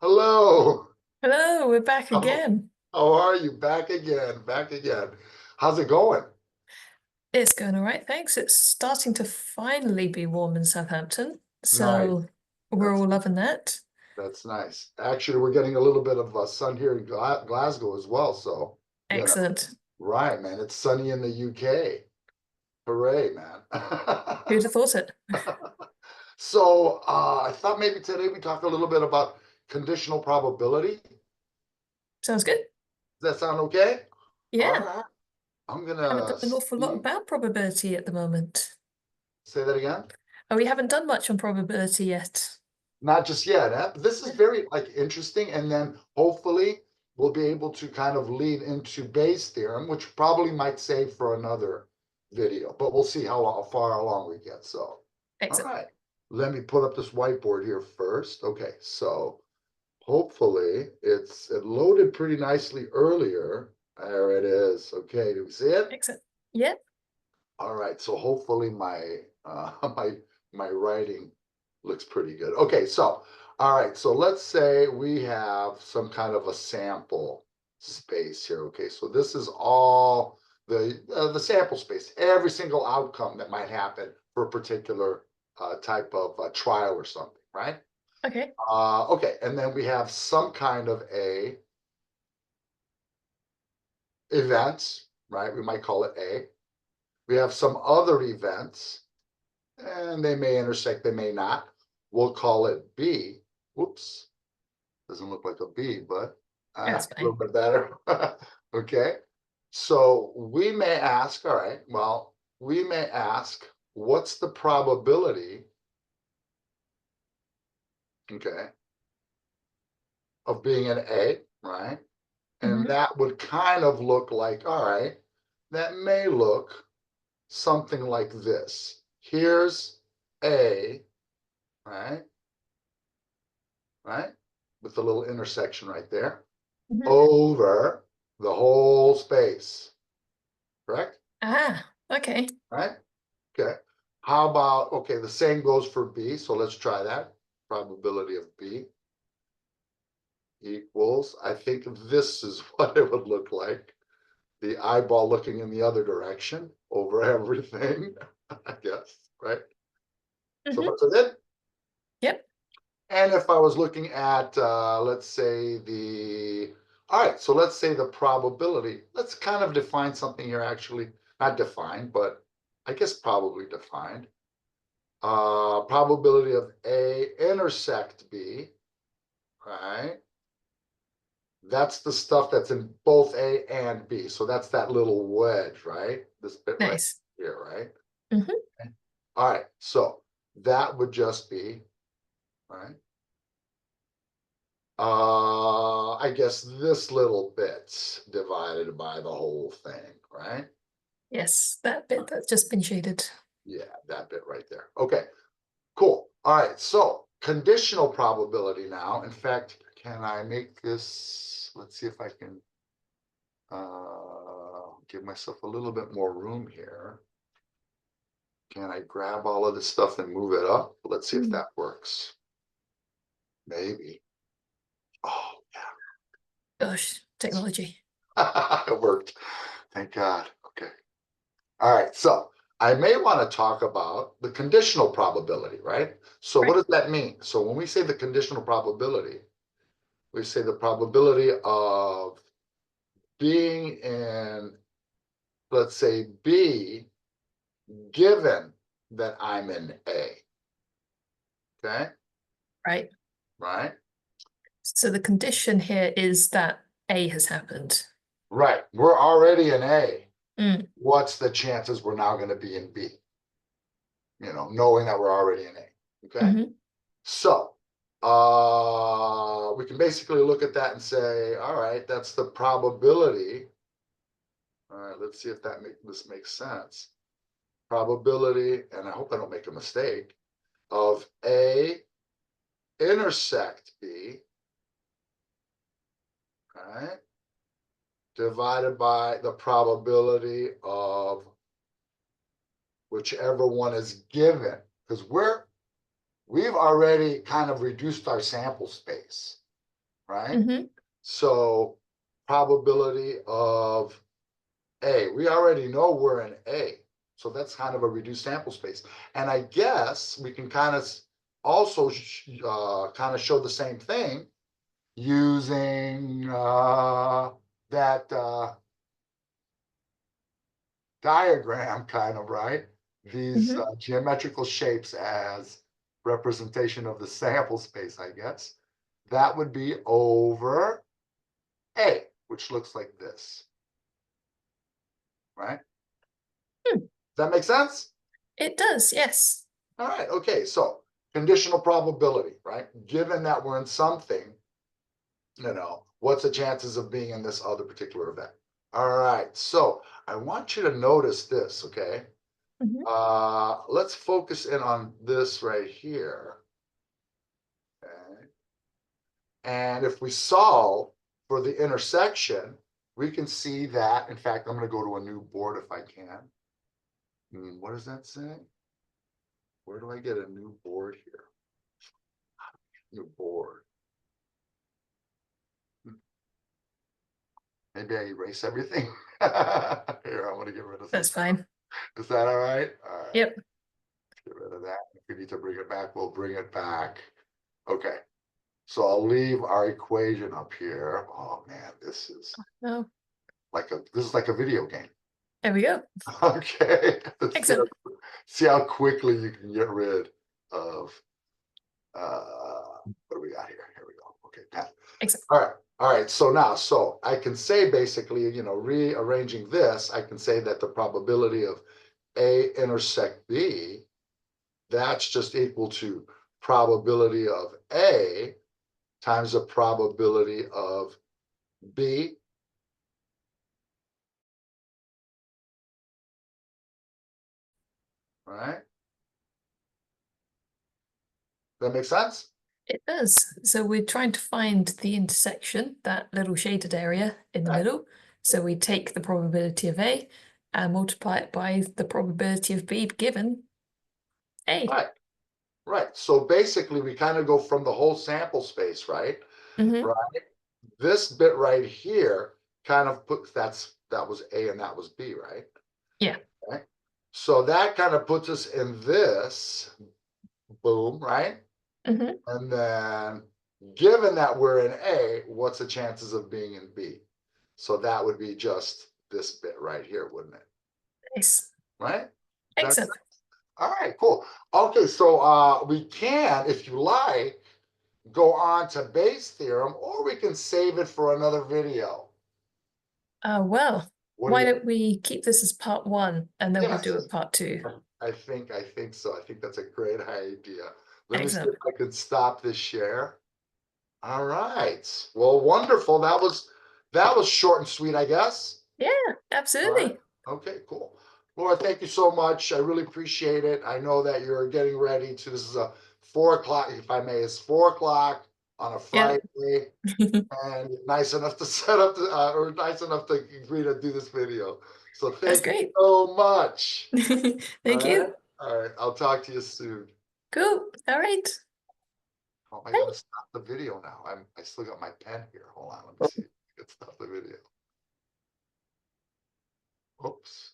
Hello. Hello, we're back How, again. how are you? Back again, back again. How's it going? It's going all right, thanks. It's starting to finally be warm in Southampton, Nice. so we're That's all loving that. that's nice. Actually, we're getting a little bit of sun here in Glasgow as well. So, Excellent. right, man. It's sunny in the UK. Hooray, man. Who'd have thought it? So, I thought maybe today we talk a little bit about conditional probability. Does Sounds good. that sound okay? All Yeah, right. I'm haven't gonna done an awful lot see. about probability at the moment. Say that again. Oh, we haven't done much on probability yet. Not just yet. This is very like interesting, and then hopefully we'll be able to kind of lead into Bayes' theorem, which probably might save for another video, but we'll see how far along we get. So, all Excellent. right, let me put up this whiteboard here first. Okay, so hopefully it loaded pretty nicely earlier. There it is. Okay, do we see it? Excellent. Yep. All right, so hopefully my my writing looks pretty good. Okay, so all right, so let's say we have some kind of a sample space here. Okay, so this is all the sample space, every single outcome that might happen for a particular type of trial or something, right? Okay. Okay, and then we have some kind of a event, right? We might call it A. We have some other events and they may intersect, they may not. We'll call it B. Whoops, doesn't look like a B, but That's a little fine. bit better. Okay, so we may ask, all right, well, we may ask, what's the probability, okay, of being an A, right? And Hmm. that would kind of look like, all right, that may look something like this. Here's A, right? Right? With the little intersection right there, Hmm. over the whole space, correct? Ah, okay. Right? Okay. How about, okay, the same goes for B, so let's try that. Probability of B equals, I think this is what it would look like. The eyeball looking in the other direction over everything, I guess, right? So Hmm. far, so good. Yep. And if I was looking at, let's say all right, so let's say the probability, let's kind of define something here actually, not defined, but I guess probably defined. Probability of A intersect B, right? That's the stuff that's in both A and B. So that's that little wedge, right? This bit right Nice. here, right? Hmm. Okay. All right, so that would just be, right? I guess this little bit's divided by the whole thing, right? Yes, that bit that's just been shaded. Yeah, that bit right there. Okay, cool. All right, so conditional probability now. In fact, can I make this? Let's see if I can give myself a little bit more room here. Can I grab all of this stuff and move it up? Let's see if Mm. that works. Maybe. Oh, Gosh, technology. yeah, it worked. Thank God. Okay. All right, so I may want to talk about the conditional probability, right? So what Right. does that mean? So when we say the conditional probability, we say the probability of being in, let's say, B, given that I'm in A, okay? Right. Right? So the condition here is that A has happened. Right. We're already in A. Mm. What's the chances we're now going to be in B? Knowing that we're already in A, okay? Hmm. So we can basically look at that and say, all right, that's the probability. All right, let's see if this makes sense. Probability, and I hope I don't make a mistake, of A intersect B, right, divided by the probability of whichever one is given. Because we've already kind of reduced our sample space. right? Mm-hmm. So probability of A, we already know we're in A. So that's kind of a reduced sample space. And I guess we can kind of also kind of show the same thing using that diagram kind of, right? These Mm-hmm. geometrical shapes as representation of the sample space, I guess. That would be over A, which looks like this, right? Hmm. Does that make sense? It does, yes. All right, okay, so conditional probability, right? Given that we're in something, what's the chances of being in this other particular event? All right, so I want you to notice this, okay? Mm-hmm. Let's focus in on this right here. Okay. And if we solve for the intersection, we can see that, in fact, I'm going to go to a new board if I can. What does that say? Where do I get a new board here? New board. Maybe I erase everything. Here, I'm going to get rid of some That's stuff. fine. Is that all right? All right. Yep. Get rid of that. If we need to bring it back, we'll bring it back. Okay. So I'll leave our equation up here. Oh man, this is Oh, like a video game. there we go. Okay. Let's Excellent. see how quickly you can get rid of what do we got here? Here we go. Okay, Pat. Excellent. All right. All right. So now, so I can say basically, rearranging this, I can say that the probability of A intersect B, that's just equal to probability of A times the probability of B. Right? That makes sense? It does. So we're trying to find the intersection, that little shaded area in the Right. middle. So we take the probability of A and multiply it by the probability of B given A. Right. Right. So basically, we kind of go from the whole sample space, right? Mm-hmm. Right. This bit right here kind of puts that was A and that was B, right? Yeah. Okay. So that kind of puts us in this boom, right? Mm-hmm. And then given that we're in A, what's the chances of being in B? So that would be just this bit right here, wouldn't it? Nice. Right? That's Excellent. all right, cool. Okay, so we can, if you like, go on to Bayes theorem, or we can save it for another video. Well, What do why you? don't we keep this as part one and then we'll do Yes, a part two. I think so. I think that's a great idea. Let me see Excellent. if I can stop this share. All right. Well, wonderful. That was short and sweet, I guess. Yeah, All right. absolutely. Okay, cool. Laura, thank you so much. I really appreciate it. I know that you're getting ready to, this is a 4 o'clock, if I may, it's 4 o'clock on a Yep. Friday, and nice enough to set up the, or nice enough to agree to do this video. So That's thank you great. so much. All Thank right. you. All right. I'll talk to you soon. Cool. All right. How am I going to Thanks. stop the video now? I still got my pen here. Hold on. Let me see. I can stop the video. Oops.